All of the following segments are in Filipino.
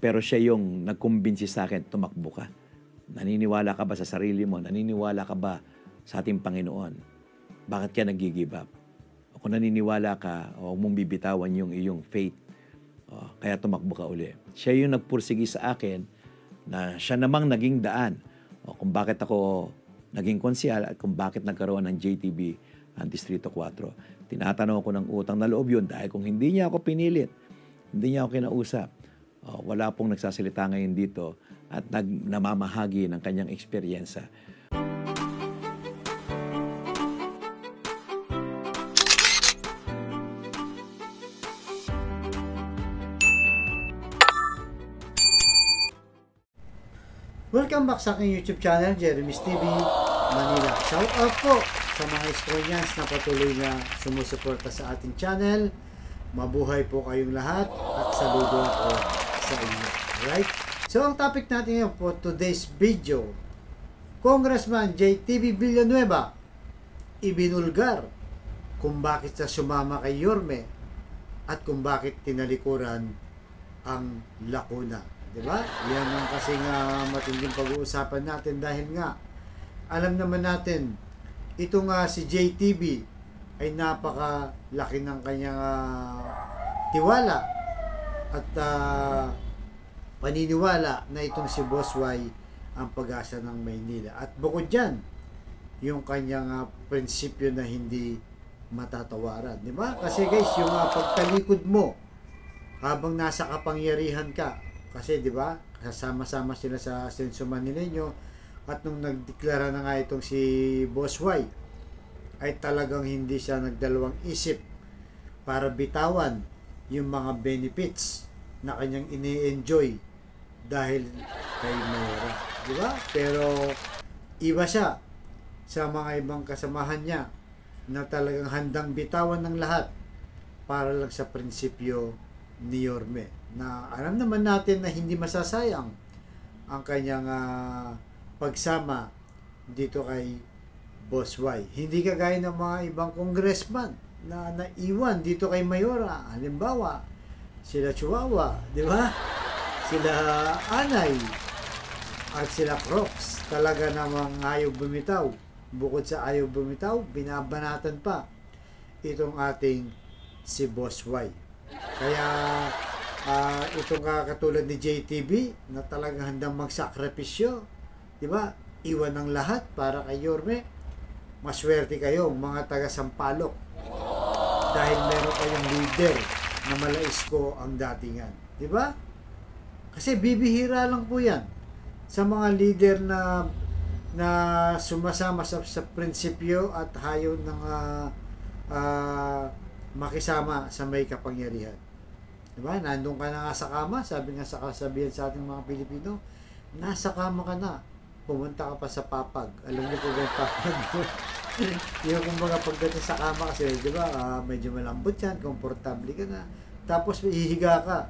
Pero siya yung nagkumbinsi sa akin, tumakbo ka. Naniniwala ka ba sa sarili mo? Naniniwala ka ba sa ating Panginoon? Bakit ka nag-give up? O kung naniniwala ka, huwag mong bibitawan yung iyong faith. Kaya tumakbo ka uli. Siya yung nagpursigi sa akin na siya namang naging daan. Kung bakit ako naging konsyal at kung bakit nagkaroon ng JTB ang Distrito 4. Tinatanaw ko ng utang na loob yun dahil kung hindi niya ako pinilit, hindi niya ako kinausap, wala pong nagsasalita ngayon dito at namamahagi ng kanyang eksperyensa. Welcome back sa aking YouTube channel, Jeremy's TV Manila. Shout out po sa mga Escorians na patuloy na sumusuporta sa ating channel. Mabuhay po kayong lahat at saludo ako sa inyo. Alright? So, ang topic natin ngayon po today's video, Congressman JTB Villanueva ibinulgar kung bakit siya sumama kay Yorme at kung bakit tinalikuran ang Lacuna. Diba? Yan ang kasing matinding pag-uusapan natin dahil nga alam naman natin ito nga si JTB ay napakalaki ng kanyang tiwala at paniniwala na itong si Boss Y ang pag-asa ng Maynila. At bukod dyan, yung kanyang prinsipyo na hindi matatawaran. Diba? Kasi guys, yung pagtalikod mo habang nasa kapangyarihan ka, kasi di ba, kasama-sama sila sa Ascenso Manileño at nung nagdeklara na nga itong si Boss Y ay talagang hindi siya nagdalawang isip para bitawan yung mga benefits na kanyang ini-enjoy dahil kay Mayora. Di ba? Pero iba siya sa mga ibang kasamahan niya na talagang handang bitawan ng lahat para lang sa prinsipyo ni Yorme, na alam naman natin na hindi masasayang ang kanyang pagsama dito kay Boss Y. Hindi kagaya ng mga ibang congressman na naiwan dito kay Mayora. Halimbawa, sila Chihuahua, di ba? Sila Anay at sila Crocs. Talaga namang ayaw bumitaw. Bukod sa ayaw bumitaw, binabanatan pa itong ating si Boss Y. Kaya itong katulad ni JTB na talagang handang magsakripisyo, di ba? Iwan ng lahat para kay Yorme. Maswerte kayo mga taga Sampaloc dahil meron kayong leader na malaisko ang datingan, di ba? Kasi bibihira lang po yan sa mga leader na sumasama sa prinsipyo at hayo ng makisama sa may kapangyarihan. Diba? Nandun ka na nga sa kama, sabi nga sa kasabihan sa ating mga Pilipino, nasa kama ka na, pumunta ka pa sa papag. Alam niyo po ba yung papag? Yung kumbaga pagdating sa kama kasi, diba, medyo malambot yan, komportable ka na. Tapos ihiga ka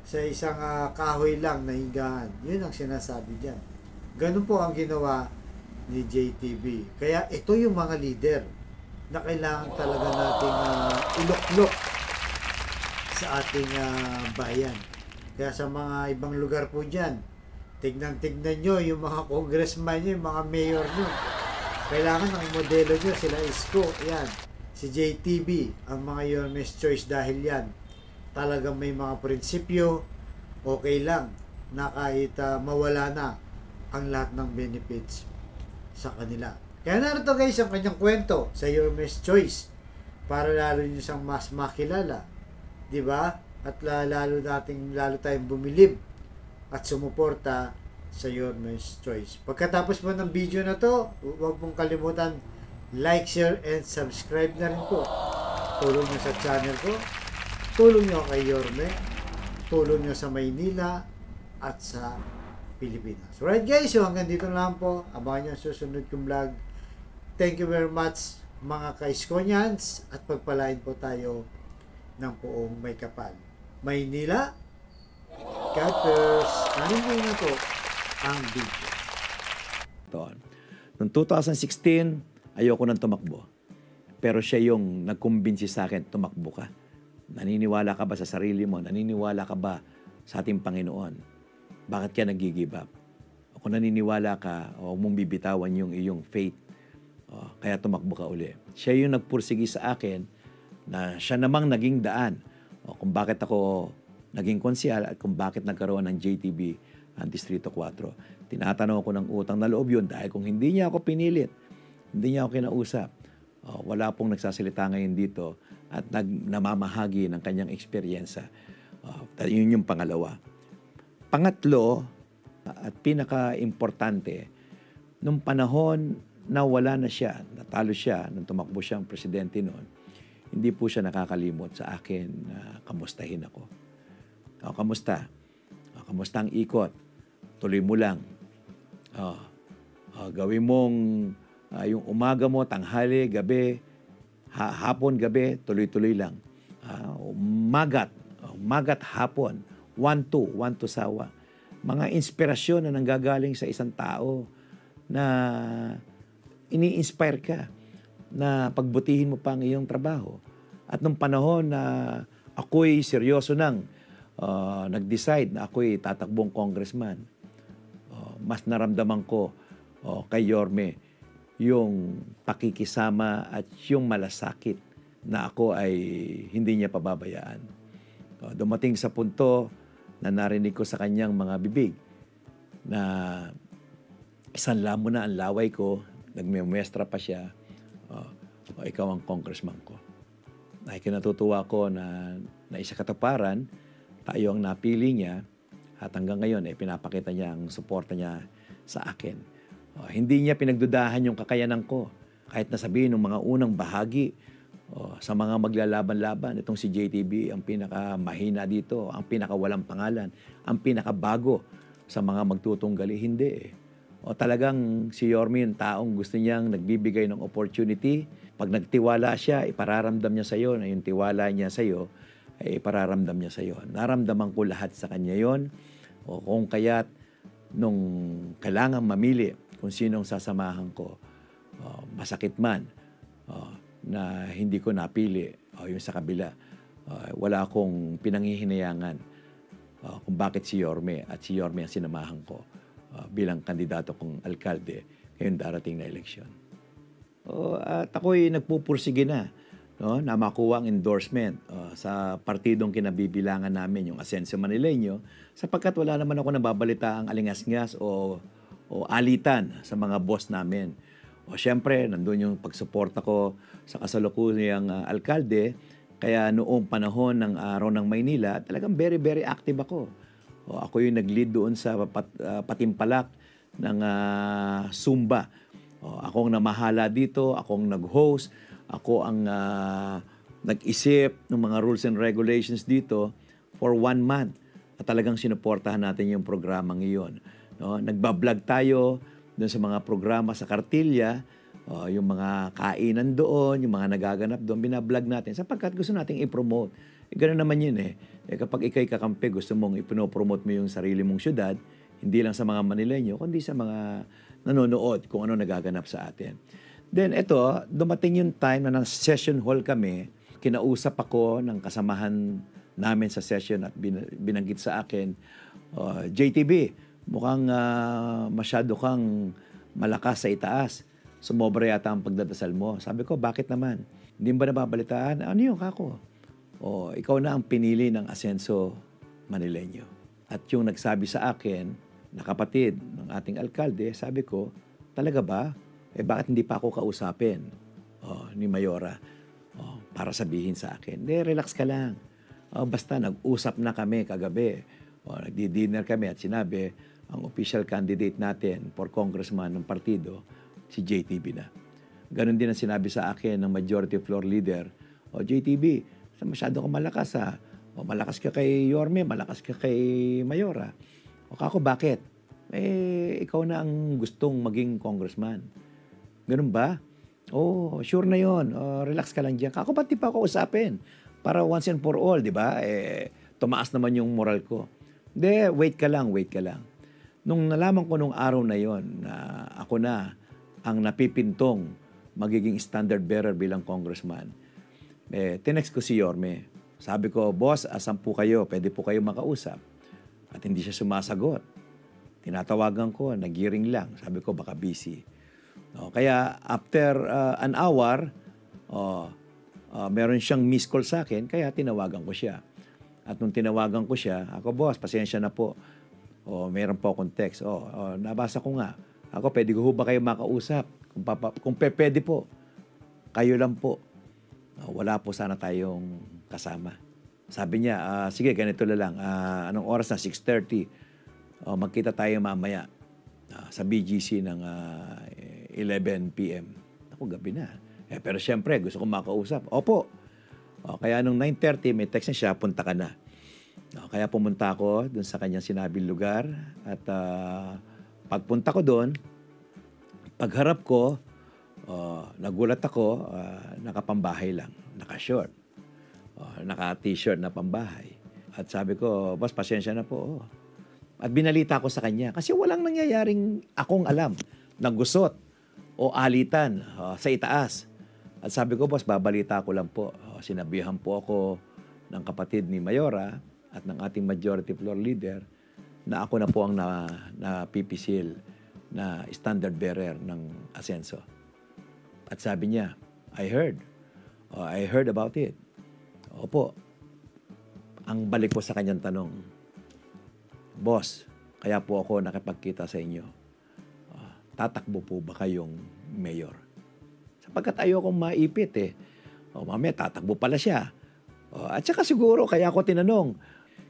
sa isang kahoy lang na higaan. Yun ang sinasabi dyan. Ganun po ang ginawa ni JTB. Kaya ito yung mga leader na kailangan talaga nating iluklok sa ating bayan. Kaya sa mga ibang lugar po dyan, tignan nyo yung mga congressman nyo, yung mga mayor nyo. Kailangan ang modelo nyo, sila Isko, yan. Si JTB, ang mga Yorme's Choice dahil yan. Talagang may mga prinsipyo, okay lang na kahit mawala na ang lahat ng benefits sa kanila. Kaya narito guys ang kanyang kwento sa Yorme's Choice para lalo nyo siyang mas makilala, di ba? At lalo tayong bumilib at sumuporta sa Yorme's Choice. Pagkatapos mo ng video na to, huwag mong kalimutan like, share, and subscribe na rin po. Tulong nyo sa channel ko, tulong nyo kay Yorme, tulong nyo sa Maynila at sa Pilipinas. Alright guys, so hanggang dito lang po. Abangan nyo ang susunod kong vlog. Thank you very much mga ka-Iskonians at pagpalain po tayo ng poong may kapal. Maynila, God bless. Narinig na po ang video. Noong 2016, ayoko nang tumakbo. Pero siya yung nagkumbinsi sa akin, tumakbo ka. Naniniwala ka ba sa sarili mo? Naniniwala ka ba sa ating Panginoon, bakit ka nag-give up? O kung naniniwala ka, o mong bibitawan yung iyong faith, kaya tumakbo ka uli. Siya yung nagpursigi sa akin na siya namang naging daan kung bakit ako naging konsyal at kung bakit nagkaroon ng JTB ang Distrito 4. Tinatanong ko ng utang na loob yun dahil kung hindi niya ako pinilit, hindi niya ako kinausap, wala pong nagsasalita ngayon dito at namamahagi ng kanyang eksperyensa. Yun yung pangalawa. Pangatlo, at pinaka-importante, nung panahon na wala na siya, natalo siya, nung tumakbo siyang presidente noon, hindi po siya nakakalimot sa akin na kamustahin ako. Kamusta? Kamusta ang ikot? Tuloy mo lang. Gawin mong yung umaga mo, tanghali, gabi, hapon, gabi, tuloy-tuloy lang. Magat, hapon, 1-2 sawa. Mga inspirasyon na nanggagaling sa isang tao na ini-inspire ka na pagbutihin mo pa ang iyong trabaho. At nung panahon na ako'y seryoso nang nag-decide na ako'y tatakbong congressman, mas naramdaman ko kay Yorme yung pakikisama at yung malasakit na ako ay hindi niya pababayaan. Dumating sa punto na narinig ko sa kanyang mga bibig na isanla mo na ang laway ko, nagmemestra pa siya, ikaw ang congressman ko. Ay kinatutuwa ko na isa katuparan, tayo ang napili niya at hanggang ngayon pinapakita niya ang suporta niya sa akin. Hindi niya pinagdudahan yung kakayanan ko. Kahit nasabihin ng mga unang bahagi sa mga maglalaban-laban, itong si JTB ang pinakamahina dito, ang pinakawalang pangalan, ang pinakabago sa mga magtutunggali. Hindi talagang si Yorme yung taong gusto niyang nagbibigay ng opportunity. Pag nagtiwala siya, ipararamdam niya sa iyo na yung tiwala niya sa iyo ay ipararamdam niya sa iyo. Naramdaman ko lahat sa kanya yon. Kung kaya't nung kailangan mamili kung sinong sasamahan ko, masakit man na hindi ko napili yung sa kabila. Wala akong pinanghihinayangan kung bakit si Yorme at si Yorme ang sinamahan ko bilang kandidato kong alkalde ngayong darating na eleksyon. At ako'y nagpupursige na makuha ang endorsement sa partidong kinabibilangan namin, yung Ascenso Manileño, sapagkat wala naman ako nababalita ang alingasngas o alitan sa mga boss namin. Siyempre, nandun yung pagsuporta ko sa kasalukuyang alkalde, kaya noong panahon ng araw ng Maynila, talagang very, very active ako. Ako yung nag-lead doon sa patimpalak ng Zumba. Ako ang namahala dito, ako ang nag-host, ako ang nag-isip ng mga rules and regulations dito for 1 month. At talagang sinuportahan natin yung programang iyon. Nagbablog tayo doon sa mga programa sa Kartilya, yung mga kainan doon, yung mga nagaganap doon, binablog natin sapagkat gusto nating i-promote. Ganoon naman yun kapag ikay kakampi, gusto mong ipinopromote mo yung sarili mong syudad, hindi lang sa mga Manileño, kundi sa mga nanonood kung ano nagaganap sa atin. Then dumating yung time na nasa session hall kami, kinausap ako ng kasamahan namin sa session at binanggit sa akin, JTB, mukhang masyado kang malakas sa itaas. Sumobra yata ang pagdadasal mo. Sabi ko, bakit naman? Hindi ba nababalitaan? Ano yun, kako? Ikaw na ang pinili ng Ascenso Manileño. At yung nagsabi sa akin, na kapatid ng ating alkalde, sabi ko, talaga ba? Bakit hindi pa ako kausapin ni Mayora para sabihin sa akin? Relax ka lang. Basta nag-usap na kami kagabi. Nagdi-dinner kami at sinabi, ang official candidate natin for congressman ng partido, si JTB na. Ganon din ang sinabi sa akin ng majority floor leader, JTB, masyado kang malakas ha. Malakas ka kay Yorme, malakas ka kay Mayora. Kako, bakit? Ikaw na ang gustong maging congressman. Ganun ba? Sure na yon. Relax ka lang dyan. Kako, ba't di pa ako usapin? Para once and for all, di ba? Tumaas naman yung moral ko. Wait ka lang. Nung nalaman ko nung araw na yon na ako na ang napipintong magiging standard bearer bilang congressman, tinext ko si Yorme. Sabi ko, boss, asan po kayo? Pwede po kayo makausap. At hindi siya sumasagot. Tinatawagan ko, nagiring lang. Sabi ko, baka busy. Kaya after an hour, meron siyang missed call sa akin, kaya tinawagan ko siya. At nung tinawagan ko siya, ako, boss, pasensya na po. Meron po akong text. Nabasa ko nga. Ako, pwede ko ba kayo makausap? Kung pwede po, kayo lang po. Wala po sana tayong kasama. Sabi niya, sige, ganito na lang. Anong oras na? 6:30. Magkita tayo mamaya sa BGC ng 11 p.m. Ako, gabi na. Pero siyempre, gusto ko makausap. Opo. Kaya nung 9:30, may text na siya, punta ka na. Kaya pumunta ako dun sa kanyang sinabing lugar. At pagpunta ko doon, pagharap ko, nagulat ako, nakapambahay lang, naka-short. Naka-t-shirt na pambahay. At sabi ko, boss, pasensya na po. At binalita ko sa kanya. Kasi walang nangyayaring akong alam na gusot o alitan sa itaas. At sabi ko, boss, babalita ko lang po. Sinabihan po ako ng kapatid ni Mayora at ng ating majority floor leader na ako na po ang napipisil na standard bearer ng asenso. At sabi niya, I heard about it. Opo. Ang balik ko sa kanyang tanong, boss, kaya po ako nakipagkita sa inyo. Tatakbo po ba kayong mayor? Sapagkat ayokong maipit eh. Mamaya tatakbo pala siya. At saka siguro kaya ako tinanong.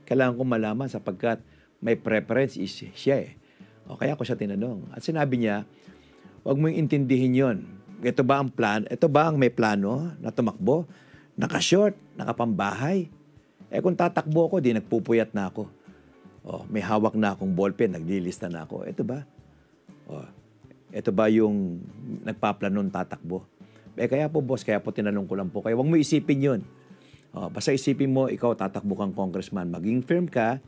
Kailangan kong malaman sapagkat may preference is siya eh. Kaya ako siya tinanong. At sinabi niya, huwag mong intindihin yon. Ito ba ang plan? Ito ba ang may plano na tumakbo? Naka-short, nakapambahay. Kung tatakbo ako, di nagpupuyat na ako. May hawak na akong ballpen, naglilista na ako. Ito ba? Ito ba yung nagpaplanon tatakbo? Kaya po, boss, kaya po tinanong ko lang po kayo. Huwag mo isipin yun. Basta isipin mo, ikaw tatakbo kang congressman. Maging firm ka,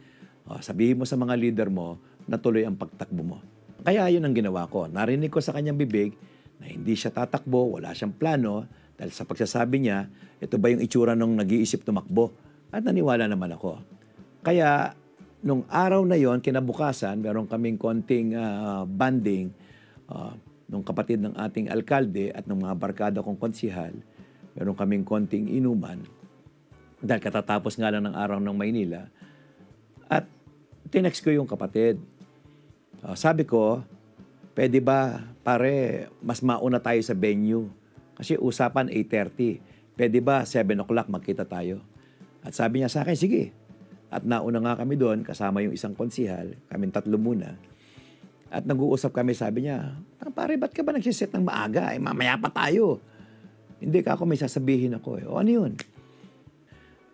sabihin mo sa mga leader mo na tuloy ang pagtakbo mo. Kaya yun ang ginawa ko. Narinig ko sa kanyang bibig na hindi siya tatakbo, wala siyang plano, dahil sa pagsasabi niya, ito ba yung itsura nung nag-iisip tumakbo? At naniwala naman ako. Kaya, nung araw na yon, kinabukasan, meron kaming konting banding nung kapatid ng ating alkalde at ng mga barkada kong konsihal. Meron kaming konting inuman. Dahil katatapos nga lang ng araw ng Maynila. At tinext ko yung kapatid. Sabi ko, pwede ba, pare, mas mauna tayo sa venue? Kasi usapan 8:30. Pwede ba 7 o'clock magkita tayo? At sabi niya sa akin, sige. At nauna nga kami doon, kasama yung isang konsihal, kaming tatlo muna. At nag-uusap kami, sabi niya, pare, ba't ka ba nagsiset ng maaga? Mamaya pa tayo. Hindi ka ako, may sasabihin ako. Ano yun?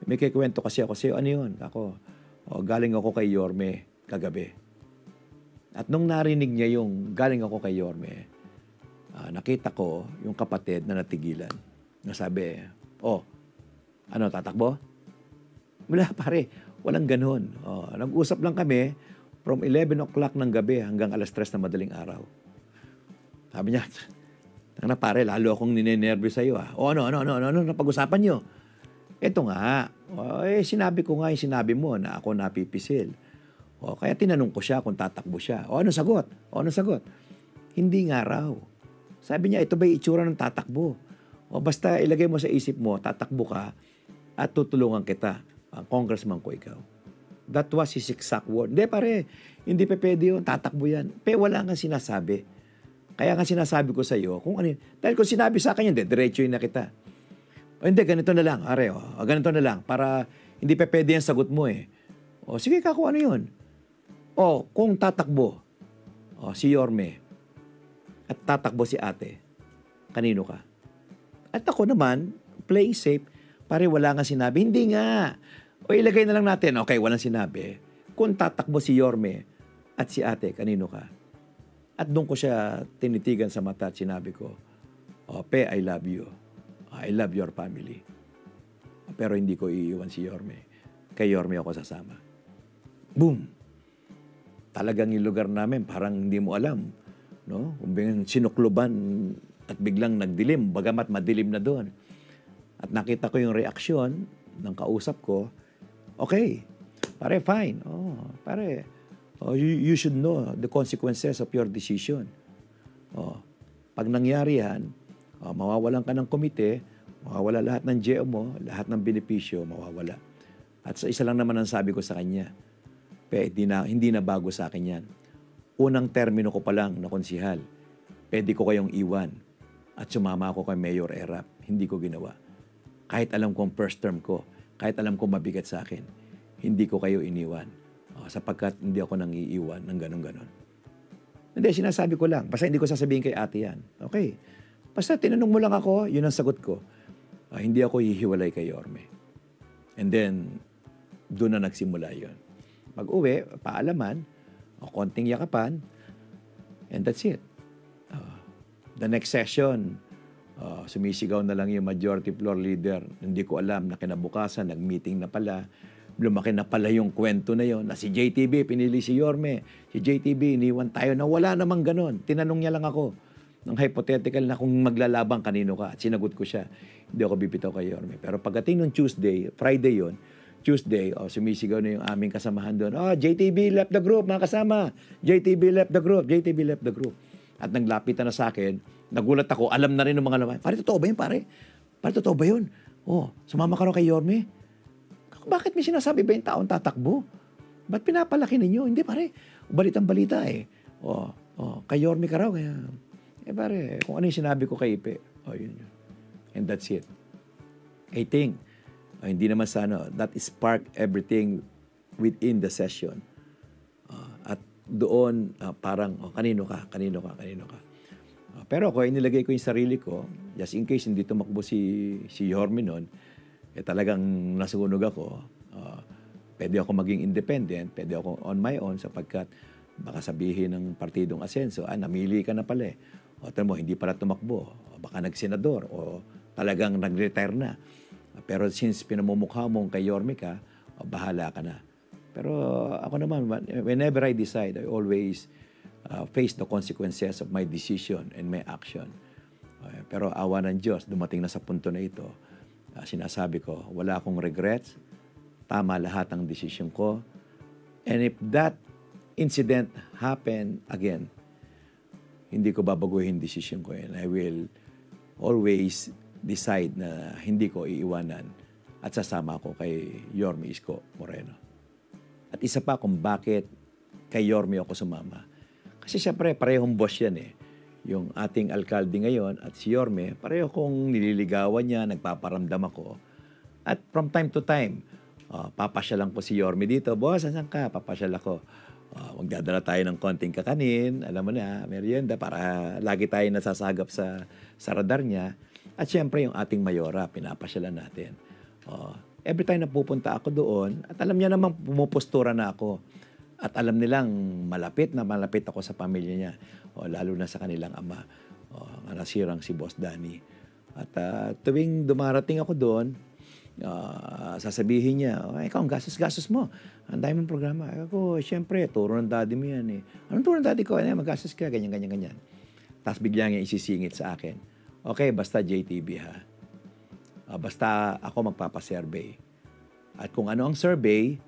May kikwento kasi ako sa'yo, ano yun? Ako, galing ako kay Yorme kagabi. At nung narinig niya yung galing ako kay Yorme, nakita ko yung kapatid na natigilan. Nasabi, ano, tatakbo? Wala, pare. Walang ganun. Nag-usap lang kami from 11 o'clock ng gabi hanggang alas 3 na madaling araw. Sabi niya, na pare, lalo akong ninenervous sa'yo. Ano, napag-usapan niyo? Ito nga. Sinabi ko nga yung sinabi mo na ako napipisil. Kaya tinanong ko siya kung tatakbo siya. Ano sagot? Hindi nga raw. Sabi niya, ito ba yung itsura ng tatakbo? Basta ilagay mo sa isip mo, tatakbo ka at tutulungan kita. Ang congressman ko ikaw. That was his exact word. Hindi pare, hindi pa pwede yun, tatakbo yan. Wala nga sinasabi. Kaya nga sinasabi ko sa iyo, kung ano yun. Dahil kung sinabi sa akin yun, diretso yun na kita. Hindi, ganito na lang, are. Ganito na lang, para hindi pa pwede yung sagot mo eh. Sige ka, kung ano yun. Kung tatakbo, si Yorme, at tatakbo si ate, kanino ka? At ako naman, playing safe, pare wala nga sinabi. Hindi nga. Ilagay na lang natin, okay, walang sinabi. Kung tatakbo si Yorme at si ate, kanino ka? At doon ko siya tinitigan sa mata at sinabi ko, Pe, I love you. I love your family. Pero hindi ko iiwan si Yorme. Kay Yorme ako sasama. Boom! Talagang yung lugar namin, parang hindi mo alam. No? Kung sinukluban at biglang nagdilim, bagamat madilim na doon. At nakita ko yung reaksyon ng kausap ko, okay, Pare, fine. Pare, you should know the consequences of your decision. Pag nangyari yan, mawawalan ka ng komite, mawawala lahat ng GO mo, lahat ng benepisyo, mawawala. At sa isa lang naman ang sabi ko sa kanya, hindi na bago sa akin yan. Unang termino ko pa lang na konsihal, pwede ko kayong iwan at sumama ako kay Mayor Erap. Hindi ko ginawa. Kahit alam kong first term ko, kahit alam kong mabigat sa akin, hindi ko kayo iniwan. Sapagkat hindi ako nang iiwan ng ganon-ganon. Hindi, sinasabi ko lang. Basta hindi ko sasabihin kay ate yan. Okay. Basta tinanong mo lang ako, yun ang sagot ko. Hindi ako hihiwalay kay Yorme. And then, doon na nagsimula yun. Pag-uwi, paalaman, konting yakapan, and that's it. The next session, sumisigaw na lang yung majority floor leader. Hindi ko alam na kinabukasan, nag-meeting na pala. Lumaki na pala yung kwento na yon na si JTB, pinili si Yorme. Si JTB, iniwan tayo na wala namang ganon. Tinanong niya lang ako ng hypothetical na kung maglalaban kanino ka. At sinagot ko siya, hindi ako bibitaw kay Yorme. Pero pagdating ng Tuesday, Friday yon, Tuesday, sumisigaw na yung aming kasamahan doon. JTB left the group, mga kasama. JTB left the group. JTB left the group. At naglapitan na sa akin, nagulat ako, alam na rin ng mga laman. Pare, totoo ba yun, pare? Pare, totoo ba yun? Sumama ka rin kay Yorme? Bakit may sinasabi ba yung taong tatakbo? Ba't pinapalaki ninyo? Hindi, pare. Balitang-balita eh. Kay Yorme ka raw. Kaya, pare, kung ano yung sinabi ko kay Ipe, yun. And that's it. I think, hindi naman sana, that spark everything within the session. At doon, parang, kanino ka. Pero ako, inilagay ko yung sarili ko, just in case hindi tumakbo si Yorme noon, talagang nasunog ako. Pwede ako maging independent, pwede ako on my own sapagkat baka sabihin ng partidong Asenso, namili ka na pala eh. Mo, hindi pala tumakbo. Baka nagsenador o talagang nag-retire na. Pero since pinamumukha mong kay Yorme ka, bahala ka na. Pero ako naman, whenever I decide, I always face the consequences of my decision and my action. Pero awa ng Diyos, dumating na sa punto na ito. Sinasabi ko, wala akong regrets. Tama lahat ang desisyon ko. And if that incident happen again, hindi ko babaguhin desisyon ko. And I will always decide na hindi ko iiwanan at sasama ko kay Yorme Isko Moreno. At isa pa kung bakit kay Yorme ako sumama. Kasi siyempre, parehong boss yan eh. Yung ating alkalde ngayon at si Yorme, pareho kong nililigawan niya, nagpaparamdam ako. At from time to time, papasyalan ko si Yorme dito. Boss, asan ka? Papasyal ako. Magdadala tayo ng konting kakanin, alam mo na, merienda, para lagi tayo nasasagap sa radar niya. At siyempre, yung ating mayora, pinapasyalan natin. Every time na pupunta ako doon, at alam niya namang pumupostura na ako. At alam nilang malapit ako sa pamilya niya. Lalo na sa kanilang ama. Ang nasirang si Boss Danny. At tuwing dumarating ako doon, sasabihin niya, ikaw ang gastos-gastos mo. Ang dami mong programa. Ako, siyempre, turo ng daddy mo yan eh. Anong turo ng daddy ko? Magastos ka, ganyan. Tapos bigla niya isisingit sa akin. Okay, basta JTB ha. Basta ako magpapasurvey. At kung ano ang survey,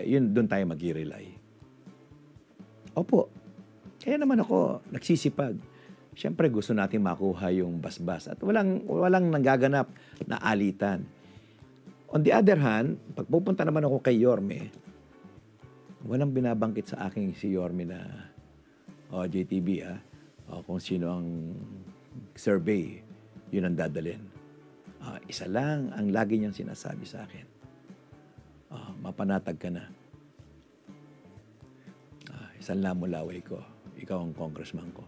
yun, doon tayo mag-rely. Opo. Kaya naman ako nagsisipag. Siyempre gusto natin makuha yung basbas at walang nagaganap na alitan. On the other hand, pag pupunta naman ako kay Yorme, walang binabangkit sa akin si Yorme na JTB kung sino ang survey, yun ang dadalhin. Isa lang ang lagi niyang sinasabi sa akin. Mapanatag ka na. Isang lamulaway ko. Ikaw ang congressman ko.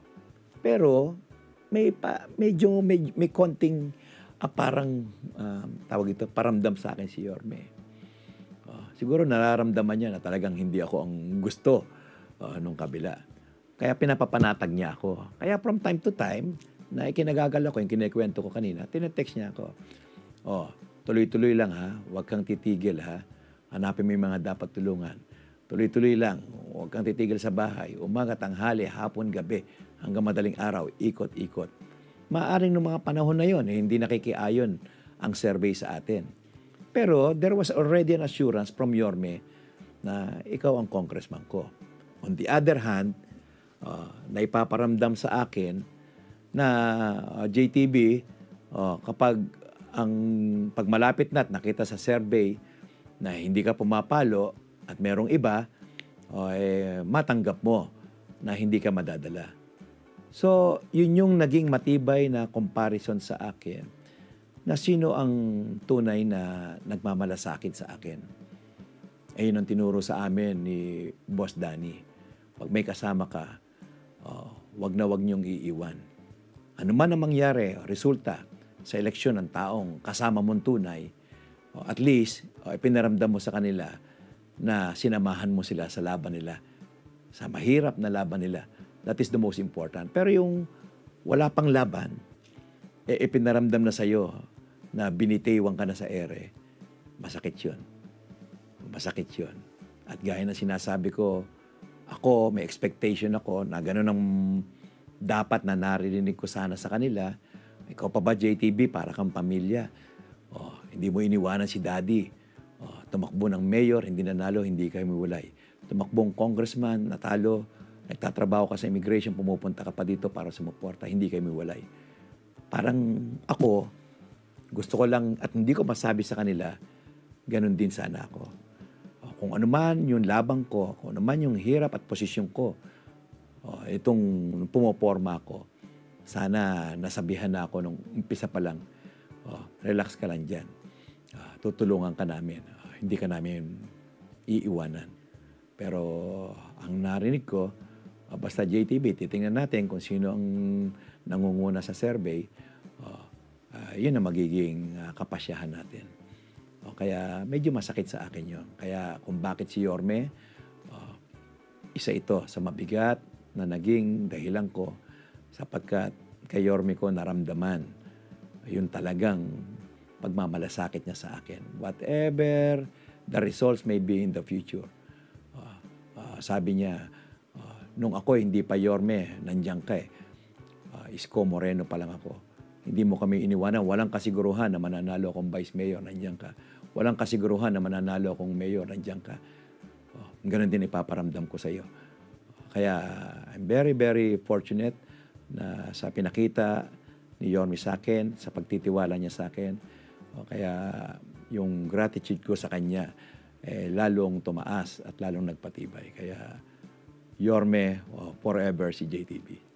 Pero may konting parang tawag ito, paramdam sa akin si Yorme. Siguro nararamdaman niya na talagang hindi ako ang gusto nung kabila. Kaya pinapapanatag niya ako. Kaya from time to time, na ikinagagal ako, yung kinikwento ko kanina, tinetext niya ako. Tuloy-tuloy lang ha, huwag kang titigil ha. Hanapin mo yung mga dapat tulungan. Tuloy-tuloy lang, huwag kang titigil sa bahay. Umaga, tanghali, hapon, gabi, hanggang madaling araw, ikot-ikot. Maaring ng mga panahon na yon, hindi nakikiayon ang survey sa atin. Pero there was already an assurance from Yorme na ikaw ang congressman ko. On the other hand, naipaparamdam sa akin na JTB, kapag pag malapit na at nakita sa survey na hindi ka pumapalo at merong iba, matanggap mo na hindi ka madadala. So, yun yung naging matibay na comparison sa akin na sino ang tunay na nagmamalasakit sa akin. Ayun ang tinuro sa amin ni Boss Danny. Pag may kasama ka, wag na wag niyong iiwan. Ano man ang mangyari, resulta sa eleksyon ng taong kasama mong tunay, at least, ipinaramdam mo sa kanila na sinamahan mo sila sa laban nila, sa mahirap na laban nila. That is the most important. Pero yung wala pang laban, ipinaramdam na sa'yo na binitiwan ka na sa ere, masakit yun. Masakit yun. At gaya na sinasabi ko, ako, may expectation ako na gano'n ang dapat na narinig ko sana sa kanila. Ikaw pa ba, JTB, para kang pamilya? Hindi mo iniwanan si Daddy. Tumakbo ng mayor, hindi nanalo, hindi kayo miwalay. Tumakbong congressman, natalo, nagtatrabaho ka sa immigration, pumupunta ka pa dito para sumuporta, hindi kayo miwalay. Parang ako, gusto ko lang, at hindi ko masabi sa kanila, ganun din sana ako. Kung ano man yung labang ko, kung ano man yung hirap at posisyon ko, itong pumoporma ko, sana nasabihan na ako nung umpisa pa lang, relax ka lang dyan. Tutulungan ka namin. Hindi ka namin iiwanan. Pero ang narinig ko, basta JTB, titingnan natin kung sino ang nangunguna sa survey, yun ang magiging kapasyahan natin. Kaya medyo masakit sa akin yun. Kaya kung bakit si Yorme, isa ito sa mabigat na naging dahilan ko sapagkat kay Yorme ko naramdaman yun talagang pagmamalasakit niya sa akin. Whatever the results may be in the future. Sabi niya, nung ako hindi pa Yorme, nandiyan ka eh. Isko Moreno pa lang ako. Hindi mo kami iniwanan. Walang kasiguruhan na mananalo akong vice mayor, nandiyan ka. Walang kasiguruhan na mananalo akong mayor, nandiyan ka. Ganun din ipaparamdam ko sa iyo. Kaya I'm very, very fortunate na sa pinakita ni Yorme sa akin, sa pagtitiwala niya sa akin. Kaya yung gratitude ko sa kanya, lalong tumaas at lalong nagpatibay. Kaya Yorme, forever si JTB.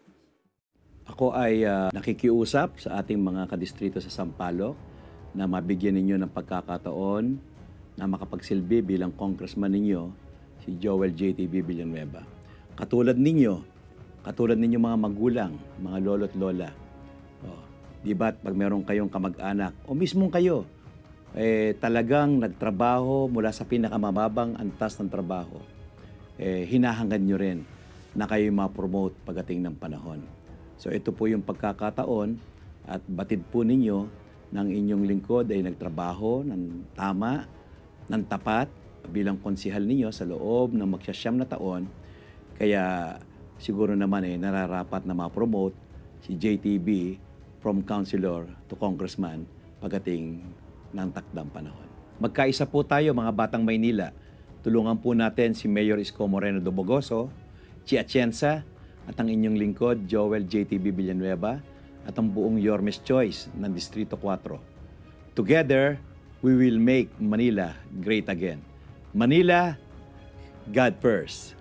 Ako ay nakikiusap sa ating mga kadistrito sa Sampaloc na mabigyan ninyo ng pagkakataon na makapagsilbi bilang congressman ninyo si Joel JTB Villanueva. Katulad ninyo mga magulang, mga lolo't lola. Di ba't pag meron kayong kamag-anak o mismong kayo, talagang nagtrabaho mula sa pinakamababang antas ng trabaho, hinahangad nyo rin na kayo ma-promote pagdating ng panahon. So ito po yung pagkakataon at batid po ninyo ng inyong lingkod ay nagtrabaho ng tama, ng tapat bilang konsihal ninyo sa loob ng magsasyam na taon. Kaya siguro naman nararapat na ma-promote si JTB from councilor to congressman pagdating ng takdang panahon. Magkaisa po tayo mga batang Maynila. Tulungan po natin si Mayor Isko Moreno Dobogoso, Chi Atienza, at ang inyong lingkod, Joel JTB Villanueva, at ang buong Yorme's Choice ng Distrito 4. Together, we will make Manila great again. Manila, God first.